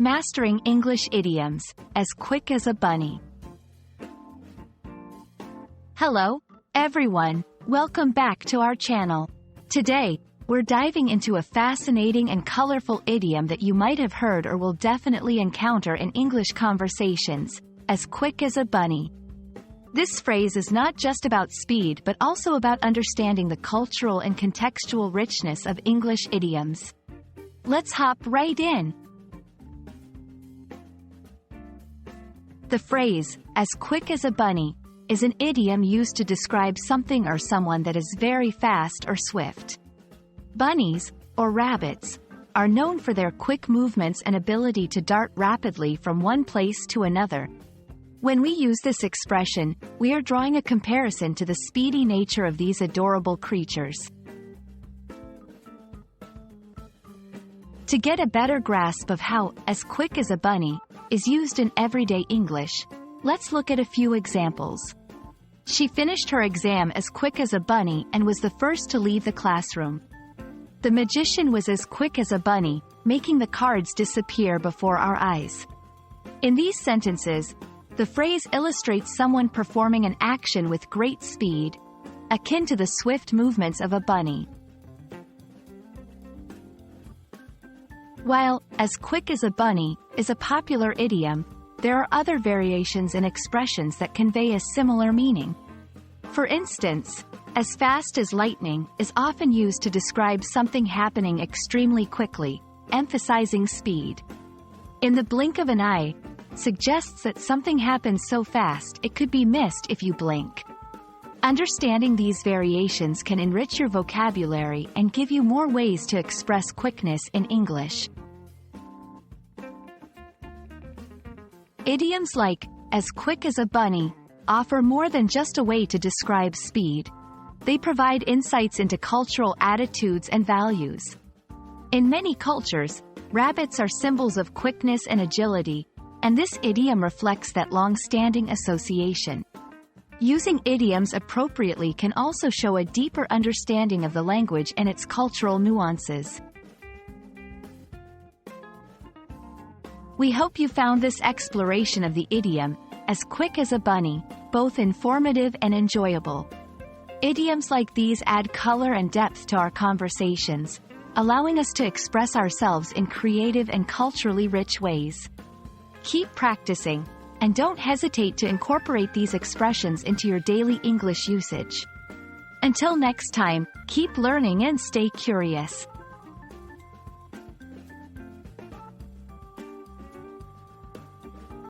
Mastering English Idioms, as quick as a bunny. Hello, everyone, welcome back to our channel. Today, we're diving into a fascinating and colorful idiom that you might have heard or will definitely encounter in English conversations, as quick as a bunny. This phrase is not just about speed but also about understanding the cultural and contextual richness of English idioms. Let's hop right in. The phrase, as quick as a bunny, is an idiom used to describe something or someone that is very fast or swift. Bunnies, or rabbits, are known for their quick movements and ability to dart rapidly from one place to another. When we use this expression, we are drawing a comparison to the speedy nature of these adorable creatures. To get a better grasp of how "as quick as a bunny" is used in everyday English, let's look at a few examples. She finished her exam as quick as a bunny and was the first to leave the classroom. The magician was as quick as a bunny, making the cards disappear before our eyes. In these sentences, the phrase illustrates someone performing an action with great speed, akin to the swift movements of a bunny. While "as quick as a bunny" is a popular idiom, there are other variations and expressions that convey a similar meaning. For instance, "as fast as lightning" is often used to describe something happening extremely quickly, emphasizing speed. "In the blink of an eye" suggests that something happens so fast it could be missed if you blink. Understanding these variations can enrich your vocabulary and give you more ways to express quickness in English. Idioms like "as quick as a bunny" offer more than just a way to describe speed. They provide insights into cultural attitudes and values. In many cultures, rabbits are symbols of quickness and agility, and this idiom reflects that long-standing association. Using idioms appropriately can also show a deeper understanding of the language and its cultural nuances. We hope you found this exploration of the idiom, "as quick as a bunny," both informative and enjoyable. Idioms like these add color and depth to our conversations, allowing us to express ourselves in creative and culturally rich ways. Keep practicing, and don't hesitate to incorporate these expressions into your daily English usage. Until next time, keep learning and stay curious.